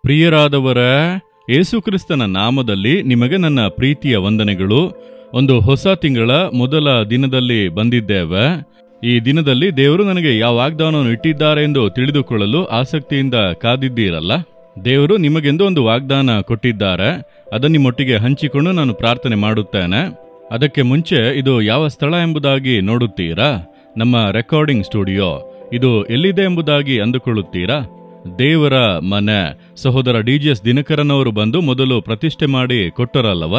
ಪ್ರಿಯರಾದವರ, ಯೇಸುಕ್ರಿಸ್ತನ ನಾಮದಲ್ಲಿ ನಿಮಗೆ ನನ್ನ ಪ್ರೀತಿಯ ವಂದನೆಗಳು. ಒಂದು ಹೊಸ ತಿಂಗಳ ಮೊದಲ ದಿನದಲ್ಲಿ ಬಂದಿದ್ದೇವೆ. ಈ ದಿನದಲ್ಲಿ ದೇವರು ನನಗೆ ಯಾವ ವಾಗ್ದಾನವನ್ನು ಇಟ್ಟಿದ್ದಾರೆ ಎಂದು ತಿಳಿದುಕೊಳ್ಳಲು ಆಸಕ್ತಿಯಿಂದ ಕಾದಿದ್ದೀರಲ್ಲ. ದೇವರು ನಿಮಗೆಂದು ಒಂದು ವಾಗ್ದಾನ ಕೊಟ್ಟಿದ್ದಾರೆ. ಅದನ್ನು ನಿಮ್ಮೊಟ್ಟಿಗೆ ಹಂಚಿಕೊಂಡು ನಾನು ಪ್ರಾರ್ಥನೆ ಮಾಡುತ್ತೇನೆ. ಅದಕ್ಕೆ ಮುಂಚೆ ಇದು ಯಾವ ಸ್ಥಳ ಎಂಬುದಾಗಿ ನೋಡುತ್ತೀರಾ? ನಮ್ಮ ರೆಕಾರ್ಡಿಂಗ್ ಸ್ಟುಡಿಯೋ. ಇದು ಎಲ್ಲಿದೆ ಎಂಬುದಾಗಿ ಅಂದುಕೊಳ್ಳುತ್ತೀರಾ? ದೇವರ ಮನೆ. ಸಹೋದರ DGS ದಿನಕರನವರು ಬಂದು ಮೊದಲು ಪ್ರತಿಷ್ಠೆ ಮಾಡಿ ಕೊಟ್ಟರಲ್ಲವ.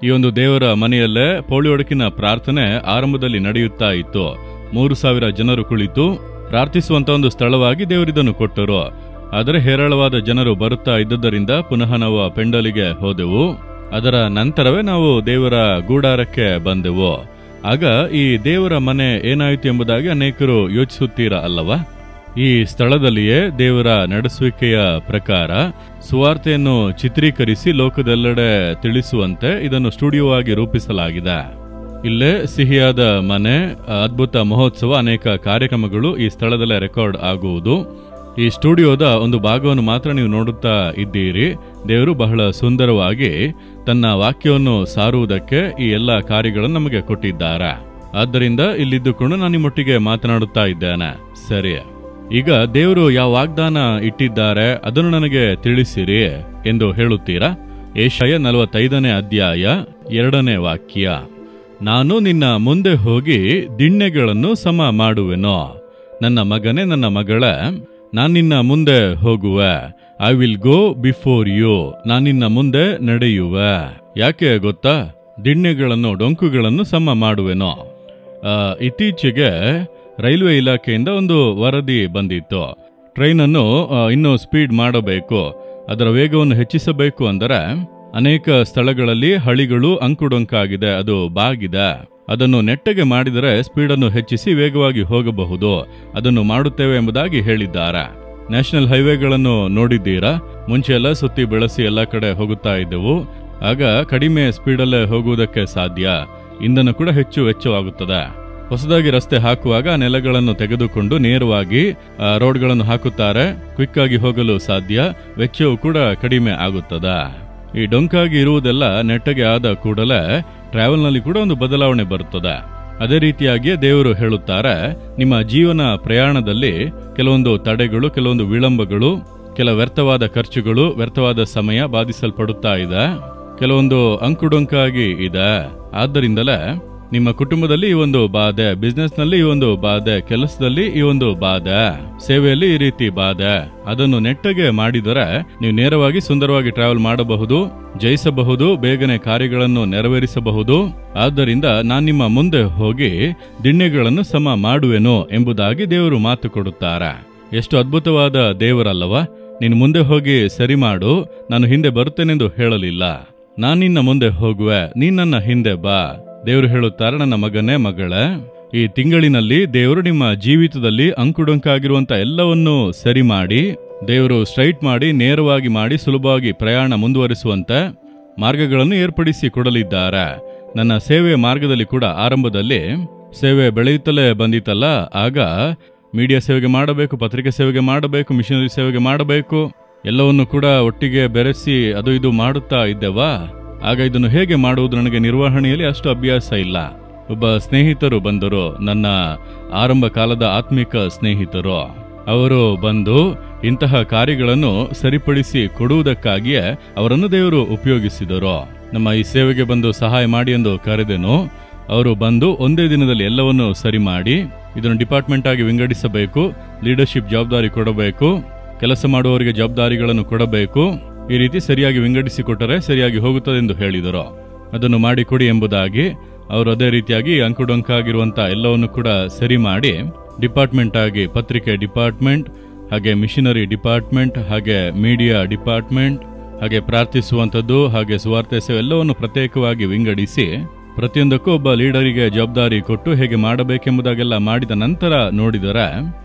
ಈ ಒಂದು ದೇವರ ಮನೆಯಲ್ಲೇ ಪೋಳಿಯೊಡಕಿನ ಪ್ರಾರ್ಥನೆ ಆರಂಭದಲ್ಲಿ ನಡೆಯುತ್ತಾ ಇತ್ತು. 3,000 ಜನರು ಕುಳಿತು ಪ್ರಾರ್ಥಿಸುವಂತ ಒಂದು ಸ್ಥಳವಾಗಿ ದೇವರಿದನ್ನು ಕೊಟ್ಟರು. ಆದರೆ ಹೇರಳವಾದ ಜನರು ಬರುತ್ತಾ ಇದ್ದುದರಿಂದ ಪುನಃ ನಾವು ಪೆಂಡಲಿಗೆ ಹೋದೆವು. ಅದರ ನಂತರವೇ ನಾವು ದೇವರ ಗೂಡಾರಕ್ಕೆ ಬಂದೆವು. ಆಗ ಈ ದೇವರ ಮನೆ ಏನಾಯಿತು ಎಂಬುದಾಗಿ ಅನೇಕರು ಯೋಚಿಸುತ್ತೀರಾ ಅಲ್ಲವಾ? ಈ ಸ್ಥಳದಲ್ಲಿಯೇ ದೇವರ ನಡೆಸುವಿಕೆಯ ಪ್ರಕಾರ ಸುವಾರ್ತೆಯನ್ನು ಚಿತ್ರೀಕರಿಸಿ ಲೋಕದೆಲ್ಲೆಡೆ ತಿಳಿಸುವಂತೆ ಇದನ್ನು ಸ್ಟುಡಿಯೋ ಆಗಿ ರೂಪಿಸಲಾಗಿದೆ. ಇಲ್ಲೇ ಸಿಹಿಯಾದ ಮನೆ, ಅದ್ಭುತ ಮಹೋತ್ಸವ, ಅನೇಕ ಕಾರ್ಯಕ್ರಮಗಳು ಈ ಸ್ಥಳದಲ್ಲೇ ರೆಕಾರ್ಡ್ ಆಗುವುದು. ಈ ಸ್ಟುಡಿಯೋದ ಒಂದು ಭಾಗವನ್ನು ಮಾತ್ರ ನೀವು ನೋಡುತ್ತಾ ಇದ್ದೀರಿ. ದೇವರು ಬಹಳ ಸುಂದರವಾಗಿ ತನ್ನ ವಾಕ್ಯವನ್ನು ಸಾರುವುದಕ್ಕೆ ಈ ಎಲ್ಲ ಕಾರ್ಯಗಳನ್ನು ನಮಗೆ ಕೊಟ್ಟಿದ್ದಾರೆ. ಆದ್ದರಿಂದ ಇಲ್ಲಿದ್ದುಕೊಂಡು ನಾನು ನಿಮ್ಮೊಟ್ಟಿಗೆ ಮಾತನಾಡುತ್ತಾ ಇದ್ದೇನೆ. ಸರಿ, ಈಗ ದೇವರು ಯಾವ ವಾಗ್ದಾನ ಇಟ್ಟಿದ್ದಾರೆ ಅದನ್ನು ನನಗೆ ತಿಳಿಸಿರಿ ಎಂದು ಹೇಳುತ್ತೀರಾ? ಯೆಶಾಯ 45ನೇ ಅಧ್ಯಾಯ 2ನೇ ವಾಕ್ಯ. ನಾನು ನಿನ್ನ ಮುಂದೆ ಹೋಗಿ ದಿಣ್ಣೆಗಳನ್ನು ಸಮ ಮಾಡುವೆನೋ. ನನ್ನ ಮಗನೇ, ನನ್ನ ಮಗಳೇ, ನಾನು ನಿನ್ನ ಮುಂದೆ ಹೋಗುವೆ. I will go before you. ನಾನು ನಿನ್ನ ಮುಂದೆ ನಡೆಯುವೆ. ಯಾಕೆ ಗೊತ್ತಾ? ದಿಣ್ಣೆಗಳನ್ನು, ಡೊಂಕುಗಳನ್ನು ಸಮ ಮಾಡುವೆನೋ. ಇತ್ತೀಚೆಗೆ ರೈಲ್ವೆ ಇಲಾಖೆಯಿಂದ ಒಂದು ವರದಿ ಬಂದಿತ್ತು. ಟ್ರೈನನ್ನು ಇನ್ನೂ ಸ್ಪೀಡ್ ಮಾಡಬೇಕು, ಅದರ ವೇಗವನ್ನು ಹೆಚ್ಚಿಸಬೇಕು ಅಂದರೆ ಅನೇಕ ಸ್ಥಳಗಳಲ್ಲಿ ಹಳಿಗಳು ಅಂಕುಡೊಂಕಾಗಿದೆ, ಅದು ಬಾಗಿದೆ. ಅದನ್ನು ನೆಟ್ಟಗೆ ಮಾಡಿದರೆ ಸ್ಪೀಡನ್ನು ಹೆಚ್ಚಿಸಿ ವೇಗವಾಗಿ ಹೋಗಬಹುದು. ಅದನ್ನು ಮಾಡುತ್ತೇವೆ ಎಂಬುದಾಗಿ ಹೇಳಿದ್ದಾರೆ. ನ್ಯಾಷನಲ್ ಹೈವೇಗಳನ್ನು ನೋಡಿದ್ದೀರಾ? ಮುಂಚೆ ಎಲ್ಲ ಸುತ್ತಿ ಬೆಳೆಸಿ ಎಲ್ಲ ಕಡೆ ಹೋಗುತ್ತಾ ಇದ್ದೆವು. ಆಗ ಕಡಿಮೆ ಸ್ಪೀಡಲ್ಲೇ ಹೋಗುವುದಕ್ಕೆ ಸಾಧ್ಯ. ಇಂಧನ ಕೂಡ ಹೆಚ್ಚು ವೆಚ್ಚವಾಗುತ್ತದೆ. ಹೊಸದಾಗಿ ರಸ್ತೆ ಹಾಕುವಾಗ ನೆಲಗಳನ್ನು ತೆಗೆದುಕೊಂಡು ನೇರವಾಗಿ ರೋಡ್ಗಳನ್ನು ಹಾಕುತ್ತಾರೆ. ಕ್ವಿಕ್ ಆಗಿ ಹೋಗಲು ಸಾಧ್ಯ, ವೆಚ್ಚವು ಕೂಡ ಕಡಿಮೆ ಆಗುತ್ತದೆ. ಈ ಡೊಂಕಾಗಿ ಇರುವುದೆಲ್ಲ ನೆಟ್ಟಗೆ ಆದ ಕೂಡಲೇ ಟ್ರಾವೆಲ್ನಲ್ಲಿ ಕೂಡ ಒಂದು ಬದಲಾವಣೆ ಬರುತ್ತದೆ. ಅದೇ ರೀತಿಯಾಗಿಯೇ ದೇವರು ಹೇಳುತ್ತಾರೆ, ನಿಮ್ಮ ಜೀವನ ಪ್ರಯಾಣದಲ್ಲಿ ಕೆಲವೊಂದು ತಡೆಗಳು, ಕೆಲವೊಂದು ವಿಳಂಬಗಳು, ಕೆಲ ವ್ಯರ್ಥವಾದ ಖರ್ಚುಗಳು, ವ್ಯರ್ಥವಾದ ಸಮಯ ಬಾಧಿಸಲ್ಪಡುತ್ತಾ ಇದೆ. ಕೆಲವೊಂದು ಅಂಕುಡೊಂಕಾಗಿ ಇದೆ. ಆದ್ದರಿಂದಲೇ ನಿಮ್ಮ ಕುಟುಂಬದಲ್ಲಿ ಈ ಒಂದು ಬಾಧೆ, ಬಿಸ್ನೆಸ್ನಲ್ಲಿ ಈ ಒಂದು ಬಾಧೆ, ಕೆಲಸದಲ್ಲಿ ಈ ಒಂದು ಬಾಧೆ, ಸೇವೆಯಲ್ಲಿ ಈ ರೀತಿ ಬಾಧೆ. ಅದನ್ನು ನೆಟ್ಟಗೆ ಮಾಡಿದರೆ ನೀವು ನೇರವಾಗಿ ಸುಂದರವಾಗಿ ಟ್ರಾವೆಲ್ ಮಾಡಬಹುದು, ಜಯಿಸಬಹುದು, ಬೇಗನೆ ಕಾರ್ಯಗಳನ್ನು ನೆರವೇರಿಸಬಹುದು. ಆದ್ದರಿಂದ ನಾನು ನಿಮ್ಮ ಮುಂದೆ ಹೋಗಿ ದಿಣ್ಣೆಗಳನ್ನು ಸಮ ಮಾಡುವೆನು ಎಂಬುದಾಗಿ ದೇವರು ಮಾತು ಕೊಡುತ್ತಾರೆ. ಎಷ್ಟು ಅದ್ಭುತವಾದ ದೇವರಲ್ಲವ? ನೀನು ಮುಂದೆ ಹೋಗಿ ಸರಿ ಮಾಡು, ನಾನು ಹಿಂದೆ ಬರುತ್ತೇನೆಂದು ಹೇಳಲಿಲ್ಲ. ನಾನು ನಿನ್ನ ಮುಂದೆ ಹೋಗುವೆ, ನೀನ್ ನನ್ನ ಹಿಂದೆ ಬಾ. ದೇವರು ಹೇಳುತ್ತಾರೆ, ನನ್ನ ಮಗನೇ, ಮಗಳೇ, ಈ ತಿಂಗಳಿನಲ್ಲಿ ದೇವರು ನಿಮ್ಮ ಜೀವಿತದಲ್ಲಿ ಅಂಕುಡೊಂಕಾಗಿರುವಂತ ಎಲ್ಲವನ್ನೂ ಸರಿ ಮಾಡಿ, ದೇವರು ಸ್ಟ್ರೈಟ್ ಮಾಡಿ, ನೇರವಾಗಿ ಮಾಡಿ, ಸುಲಭವಾಗಿ ಪ್ರಯಾಣ ಮುಂದುವರಿಸುವಂತೆ ಮಾರ್ಗಗಳನ್ನು ಏರ್ಪಡಿಸಿ ಕೊಡಲಿದ್ದಾರೆ. ನನ್ನ ಸೇವೆ ಮಾರ್ಗದಲ್ಲಿ ಕೂಡ ಆರಂಭದಲ್ಲಿ ಸೇವೆ ಬೆಳೆಯುತ್ತಲೇ ಬಂದಿತ್ತಲ್ಲ, ಆಗ ಮೀಡಿಯಾ ಸೇವೆಗೆ ಮಾಡಬೇಕು, ಪತ್ರಿಕೆ ಸೇವೆಗೆ ಮಾಡಬೇಕು, ಮಿಷನರಿ ಸೇವೆಗೆ ಮಾಡಬೇಕು, ಎಲ್ಲವನ್ನು ಕೂಡ ಒಟ್ಟಿಗೆ ಬೆರೆಸಿ ಅದು ಇದು ಮಾಡುತ್ತಾ ಇದ್ದೆವಾ. ಆಗ ಇದನ್ನು ಹೇಗೆ ಮಾಡುವುದು ನನಗೆ ನಿರ್ವಹಣೆಯಲ್ಲಿ ಅಷ್ಟು ಅಭ್ಯಾಸ ಇಲ್ಲ. ಒಬ್ಬ ಸ್ನೇಹಿತರು ಬಂದರು, ನನ್ನ ಆರಂಭ ಕಾಲದ ಆತ್ಮಿಕ ಸ್ನೇಹಿತರು. ಅವರು ಬಂದು ಇಂತಹ ಕಾರ್ಯಗಳನ್ನು ಸರಿಪಡಿಸಿ ಕೊಡುವುದಕ್ಕಾಗಿಯೇ ಅವರನ್ನು ದೇವರು ಉಪಯೋಗಿಸಿದರು. ನಮ್ಮ ಈ ಸೇವೆಗೆ ಬಂದು ಸಹಾಯ ಮಾಡಿ ಎಂದು ಕರೆದೆನು. ಅವರು ಬಂದು ಒಂದೇ ದಿನದಲ್ಲಿ ಎಲ್ಲವನ್ನು ಸರಿ ಮಾಡಿ ಇದನ್ನು ಡಿಪಾರ್ಟ್ಮೆಂಟ್ ಆಗಿ ವಿಂಗಡಿಸಬೇಕು, ಲೀಡರ್ಶಿಪ್ ಜವಾಬ್ದಾರಿ ಕೊಡಬೇಕು, ಕೆಲಸ ಮಾಡುವವರಿಗೆ ಜವಾಬ್ದಾರಿಗಳನ್ನು ಕೊಡಬೇಕು. ಈ ರೀತಿ ಸರಿಯಾಗಿ ವಿಂಗಡಿಸಿಕೊಟ್ಟರೆ ಸರಿಯಾಗಿ ಹೋಗುತ್ತದೆ ಎಂದು ಹೇಳಿದರು. ಅದನ್ನು ಮಾಡಿಕೊಡಿ ಎಂಬುದಾಗಿ ಅವರು ಅದೇ ರೀತಿಯಾಗಿ ಅಂಕುಡೊಂಕಾಗಿರುವಂಥ ಎಲ್ಲವನ್ನು ಕೂಡ ಸರಿ ಮಾಡಿ ಡಿಪಾರ್ಟ್ಮೆಂಟ್ ಆಗಿ ಪತ್ರಿಕೆ ಡಿಪಾರ್ಟ್ಮೆಂಟ್, ಹಾಗೆ ಮಿಷನರಿ ಡಿಪಾರ್ಟ್ಮೆಂಟ್, ಹಾಗೆ ಮೀಡಿಯಾ ಡಿಪಾರ್ಟ್ಮೆಂಟ್, ಹಾಗೆ ಪ್ರಾರ್ಥಿಸುವಂಥದ್ದು, ಹಾಗೆ ಸುವಾರ್ತೆ ಸೇವೆ ಎಲ್ಲವನ್ನು ಪ್ರತ್ಯೇಕವಾಗಿ ವಿಂಗಡಿಸಿ ಪ್ರತಿಯೊಂದಕ್ಕೂ ಒಬ್ಬ ಲೀಡರಿಗೆ ಜವಾಬ್ದಾರಿ ಕೊಟ್ಟು ಹೇಗೆ ಮಾಡಬೇಕೆಂಬುದಾಗೆಲ್ಲ ಮಾಡಿದ ನಂತರ ನೋಡಿದರೆ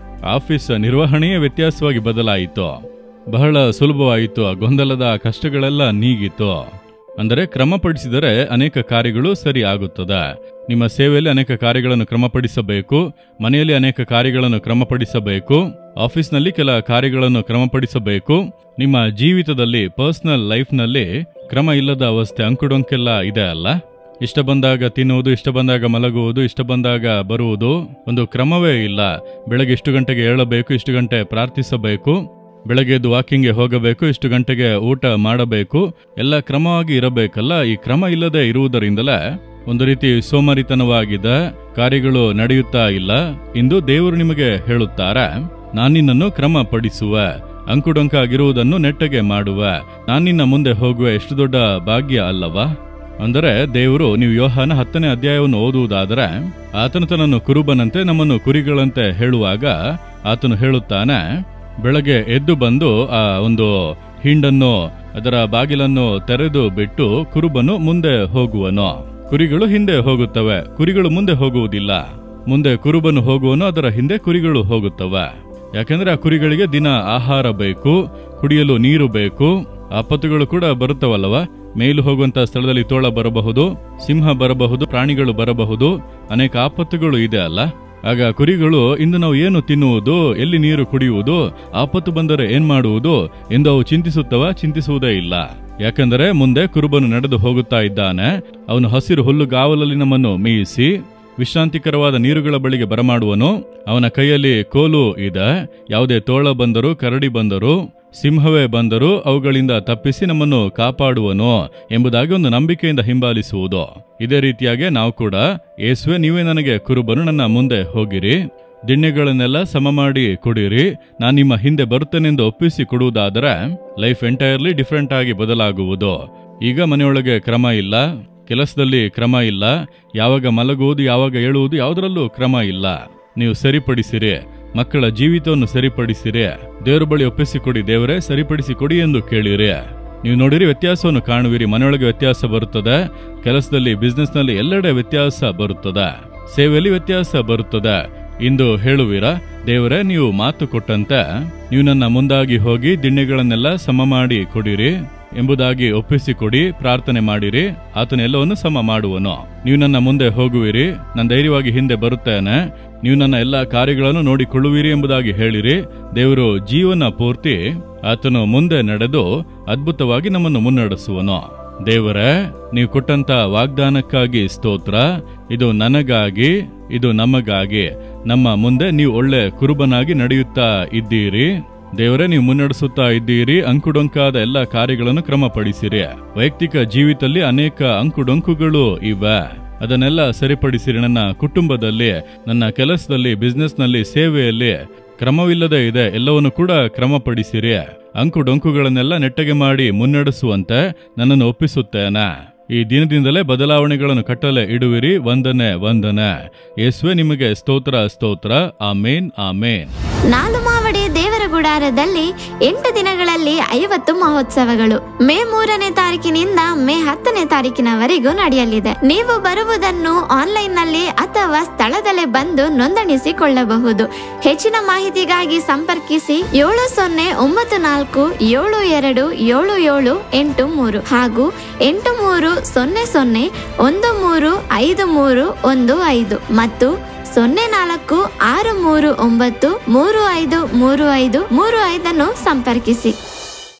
ಆಫೀಸ್ ನಿರ್ವಹಣೆಯೇ ವ್ಯತ್ಯಾಸವಾಗಿ ಬದಲಾಯಿತು. ಬಹಳ ಸುಲಭವಾಯಿತು. ಗೊಂದಲದ ಕಷ್ಟಗಳೆಲ್ಲ ನೀಗಿತು. ಅಂದರೆ ಕ್ರಮಪಡಿಸಿದರೆ ಅನೇಕ ಕಾರ್ಯಗಳು ಸರಿ ಆಗುತ್ತದೆ. ನಿಮ್ಮ ಸೇವೆಯಲ್ಲಿ ಅನೇಕ ಕಾರ್ಯಗಳನ್ನು ಕ್ರಮಪಡಿಸಬೇಕು, ಮನೆಯಲ್ಲಿ ಅನೇಕ ಕಾರ್ಯಗಳನ್ನು ಕ್ರಮಪಡಿಸಬೇಕು, ಆಫೀಸ್ನಲ್ಲಿ ಕೆಲ ಕಾರ್ಯಗಳನ್ನು ಕ್ರಮಪಡಿಸಬೇಕು. ನಿಮ್ಮ ಜೀವಿತದಲ್ಲಿ ಪರ್ಸನಲ್ ಲೈಫ್ನಲ್ಲಿ ಕ್ರಮ ಇಲ್ಲದ ಅವಸ್ಥೆ, ಅಂಕುಡೊಂಕೆಲ್ಲ ಇದೆ ಅಲ್ಲ? ಇಷ್ಟ ಬಂದಾಗ ತಿನ್ನುವುದು, ಇಷ್ಟ ಬಂದಾಗ ಮಲಗುವುದು, ಇಷ್ಟ ಬಂದಾಗ ಬರುವುದು, ಒಂದು ಕ್ರಮವೇ ಇಲ್ಲ. ಬೆಳಗ್ಗೆ ಇಷ್ಟು ಗಂಟೆಗೆ ಏಳಬೇಕು, ಇಷ್ಟು ಗಂಟೆ ಪ್ರಾರ್ಥಿಸಬೇಕು, ಬೆಳಗ್ಗೆ ಎದ್ದು ವಾಕಿಂಗ್ಗೆ ಹೋಗಬೇಕು, ಇಷ್ಟು ಗಂಟೆಗೆ ಊಟ ಮಾಡಬೇಕು, ಎಲ್ಲ ಕ್ರಮವಾಗಿ ಇರಬೇಕಲ್ಲ. ಈ ಕ್ರಮ ಇಲ್ಲದೆ ಇರುವುದರಿಂದಲೇ ಒಂದು ರೀತಿ ಸೋಮಾರಿತನವಾಗಿದೆ, ಕಾರ್ಯಗಳು ನಡೆಯುತ್ತಾ ಇಲ್ಲ. ಇಂದು ದೇವರು ನಿಮಗೆ ಹೇಳುತ್ತಾರೆ, ನಾನಿನ್ನನ್ನು ಕ್ರಮಪಡಿಸುವ, ಅಂಕುಡೊಂಕಾಗಿರುವುದನ್ನು ನೆಟ್ಟಗೆ ಮಾಡುವ, ನಾನಿನ್ನ ಮುಂದೆ ಹೋಗುವ. ಎಷ್ಟು ದೊಡ್ಡ ಭಾಗ್ಯ ಅಲ್ಲವಾ? ಅಂದರೆ ದೇವರು, ನೀವು ಯೋಹಾನ 10ನೇ ಅಧ್ಯಾಯವನ್ನು ಓದುವುದಾದರೆ, ಆತನು ತನ್ನನ್ನು ಕುರುಬನಂತೆ ನಮ್ಮನ್ನು ಕುರಿಗಳಂತೆ ಹೇಳುವಾಗ ಆತನು ಹೇಳುತ್ತಾನೆ, ಬೆಳಗ್ಗೆ ಎದ್ದು ಬಂದು ಆ ಒಂದು ಹಿಂಡನ್ನು, ಅದರ ಬಾಗಿಲನ್ನು ತೆರೆದು ಬಿಟ್ಟು ಕುರುಬನು ಮುಂದೆ ಹೋಗುವನು. ಕುರಿಗಳು ಹಿಂದೆ ಹೋಗುತ್ತವೆ, ಕುರಿಗಳು ಮುಂದೆ ಹೋಗುವುದಿಲ್ಲ. ಮುಂದೆ ಕುರುಬನು ಹೋಗುವನು, ಅದರ ಹಿಂದೆ ಕುರಿಗಳು ಹೋಗುತ್ತವೆ. ಯಾಕೆಂದ್ರೆ ಆ ಕುರಿಗಳಿಗೆ ದಿನ ಆಹಾರ ಬೇಕು, ಕುಡಿಯಲು ನೀರು ಬೇಕು. ಆಪತ್ತುಗಳು ಕೂಡ ಬರುತ್ತವಲ್ಲವ? ಮೇಲು ಹೋಗುವಂತ ಸ್ಥಳದಲ್ಲಿ ತೋಳ ಬರಬಹುದು, ಸಿಂಹ ಬರಬಹುದು, ಪ್ರಾಣಿಗಳು ಬರಬಹುದು, ಅನೇಕ ಆಪತ್ತುಗಳು ಇದೆ ಅಲ್ಲ? ಆಗ ಕುರಿಗಳು, ಇಂದು ನಾವು ಏನು ತಿನ್ನುವುದು, ಎಲ್ಲಿ ನೀರು ಕುಡಿಯುವುದು, ಆಪತ್ತು ಬಂದರೆ ಏನ್ ಮಾಡುವುದು ಎಂದು ಅವು ಚಿಂತಿಸುವುದೇ ಇಲ್ಲ. ಯಾಕೆಂದರೆ ಮುಂದೆ ಕುರುಬನು ನಡೆದು ಹೋಗುತ್ತಾ ಇದ್ದಾನೆ. ಅವನು ಹಸಿರು ಹುಲ್ಲುಗಾವಲಲ್ಲಿ ನಮ್ಮನ್ನು ಮೇಯಿಸಿ ವಿಶ್ರಾಂತಿಕರವಾದ ನೀರುಗಳ ಬಳಿಗೆ ಬರಮಾಡುವನು. ಅವನ ಕೈಯಲ್ಲಿ ಕೋಲು ಇದೆ. ಯಾವುದೇ ತೋಳ ಬಂದರೂ, ಕರಡಿ ಬಂದರೂ, ಸಿಂಹವೇ ಬಂದರೂ ಅವುಗಳಿಂದ ತಪ್ಪಿಸಿ ನಮ್ಮನ್ನು ಕಾಪಾಡುವನು ಎಂಬುದಾಗಿ ಒಂದು ನಂಬಿಕೆಯಿಂದ ಹಿಂಬಾಲಿಸುವುದು. ಇದೇ ರೀತಿಯಾಗಿ ನಾವು ಕೂಡ, ಯೇಸುವೆ ನೀವೇ ನನಗೆ ಕುರುಬನು, ನನ್ನ ಮುಂದೆ ಹೋಗಿರಿ, ದಿಣ್ಣೆಗಳನ್ನೆಲ್ಲ ಸಮ ಮಾಡಿ ಕೊಡಿರಿ, ನಾನು ನಿಮ್ಮ ಹಿಂದೆ ಬರುತ್ತೇನೆಂದು ಒಪ್ಪಿಸಿ ಕೊಡುವುದಾದರೆ ಲೈಫ್ ಎಂಟೈರ್ಲಿ ಡಿಫ್ರೆಂಟ್ ಆಗಿ ಬದಲಾಗುವುದು. ಈಗ ಮನೆಯೊಳಗೆ ಕ್ರಮ ಇಲ್ಲ, ಕೆಲಸದಲ್ಲಿ ಕ್ರಮ ಇಲ್ಲ, ಯಾವಾಗ ಮಲಗುವುದು, ಯಾವಾಗ ಏಳುವುದು, ಯಾವುದರಲ್ಲೂ ಕ್ರಮ ಇಲ್ಲ. ನೀವು ಸರಿಪಡಿಸಿರಿ, ಮಕ್ಕಳ ಜೀವಿತವನ್ನು ಸರಿಪಡಿಸಿರಿ, ದೇವರ ಬಳಿ ಒಪ್ಪಿಸಿಕೊಡಿ, ದೇವರೇ ಸರಿಪಡಿಸಿಕೊಡಿ ಎಂದು ಕೇಳಿರಿ. ನೀವು ನೋಡಿರಿ, ವ್ಯತ್ಯಾಸವನ್ನು ಕಾಣುವಿರಿ. ಮನೆಯೊಳಗೆ ವ್ಯತ್ಯಾಸ ಬರುತ್ತದೆ, ಕೆಲಸದಲ್ಲಿ, ಬಿಸ್ನೆಸ್ನಲ್ಲಿ, ಎಲ್ಲೆಡೆ ವ್ಯತ್ಯಾಸ ಬರುತ್ತದೆ, ಸೇವೆಯಲ್ಲಿ ವ್ಯತ್ಯಾಸ ಬರುತ್ತದೆ. ಇಂದು ಹೇಳುವಿರಾ, ದೇವರೇ ನೀವು ಮಾತು ಕೊಟ್ಟಂತೆ ನೀವು ನನ್ನ ಮುಂದಾಗಿ ಹೋಗಿ ದಿಣ್ಣೆಗಳನ್ನೆಲ್ಲ ಸಮ ಮಾಡಿ ಕೊಡಿರಿ ಎಂಬುದಾಗಿ ಒಪ್ಪಿಸಿಕೊಡಿ, ಪ್ರಾರ್ಥನೆ ಮಾಡಿರಿ, ಆತನ ಎಲ್ಲವನ್ನು ಸಮ ಮಾಡುವನು. ನೀವು ನನ್ನ ಮುಂದೆ ಹೋಗುವಿರಿ, ನಾನು ಧೈರ್ಯವಾಗಿ ಹಿಂದೆ ಬರುತ್ತೇನೆ, ನೀವು ನನ್ನ ಎಲ್ಲ ಕಾರ್ಯಗಳನ್ನು ನೋಡಿಕೊಳ್ಳುವಿರಿ ಎಂಬುದಾಗಿ ಹೇಳಿರಿ. ದೇವರು ಜೀವನ ಪೂರ್ತಿ ಆತನು ಮುಂದೆ ನಡೆದು ಅದ್ಭುತವಾಗಿ ನಮ್ಮನ್ನು ಮುನ್ನಡೆಸುವನು. ದೇವರೇ, ನೀವು ಕೊಟ್ಟಂತ ವಾಗ್ದಾನಕ್ಕಾಗಿ ಸ್ತೋತ್ರ. ಇದು ನನಗಾಗಿ, ಇದು ನಮಗಾಗಿ. ನಮ್ಮ ಮುಂದೆ ನೀವು ಒಳ್ಳೆ ಕುರುಬನಾಗಿ ನಡೆಯುತ್ತಾ ಇದ್ದೀರಿ. ದೇವರೇ, ನೀವು ಮುನ್ನಡೆಸುತ್ತಾ ಇದ್ದೀರಿ. ಅಂಕುಡೊಂಕಾದ ಎಲ್ಲ ಕಾರ್ಯಗಳನ್ನು ಕ್ರಮಪಡಿಸಿರಿ. ವೈಯಕ್ತಿಕ ಜೀವಿತದಲ್ಲಿ ಅನೇಕ ಅಂಕುಡೊಂಕುಗಳು ಇವೆ, ಅದನ್ನೆಲ್ಲ ಸರಿಪಡಿಸಿರಿ. ನನ್ನ ಕುಟುಂಬದಲ್ಲಿ, ನನ್ನ ಕೆಲಸದಲ್ಲಿ, ಬಿಸ್ನೆಸ್ನಲ್ಲಿ, ಸೇವೆಯಲ್ಲಿ ಕ್ರಮವಿಲ್ಲದೆ ಇದೆ, ಎಲ್ಲವನ್ನು ಕೂಡ ಕ್ರಮಪಡಿಸಿರಿ. ಅಂಕುಡೊಂಕುಗಳನ್ನೆಲ್ಲ ನೆಟ್ಟಗೆ ಮಾಡಿ ಮುನ್ನಡೆಸುವಂತೆ ನನ್ನನ್ನು ಒಪ್ಪಿಸುತ್ತೇನೆ. ಈ ದಿನದಿಂದಲೇ ಬದಲಾವಣೆಗಳನ್ನು ಕಟ್ಟಲೆ ಇಡುವಿರಿ. ವಂದನೆ. ಯೇಸುವೆ ನಿಮಗೆ ಸ್ತೋತ್ರ, ಸ್ತೋತ್ರ. ಆಮೇನ್, ಆಮೇನ್. ನಾಲುಮಾವಡಿ ದೇವರ ಗುಡಾರದಲ್ಲಿ 8 ದಿನಗಳಲ್ಲಿ 50 ಮಹೋತ್ಸವಗಳು ಮೇ 3ನೇ ತಾರೀಕಿನಿಂದ ಮೇ 10ನೇ ತಾರೀಕಿನವರೆಗೂ ನಡೆಯಲಿದೆ. ನೀವು ಬರುವುದನ್ನು ಆನ್ಲೈನ್ ನಲ್ಲಿ ಅಥವಾ ಸ್ಥಳದಲ್ಲೇ ಬಂದು ನೋಂದಣಿಸಿಕೊಳ್ಳಬಹುದು. ಹೆಚ್ಚಿನ ಮಾಹಿತಿಗಾಗಿ ಸಂಪರ್ಕಿಸಿ 7094727783 ಹಾಗೂ 8300135315 ಮತ್ತು 046339353535 ಸಂಪರ್ಕಿಸಿ.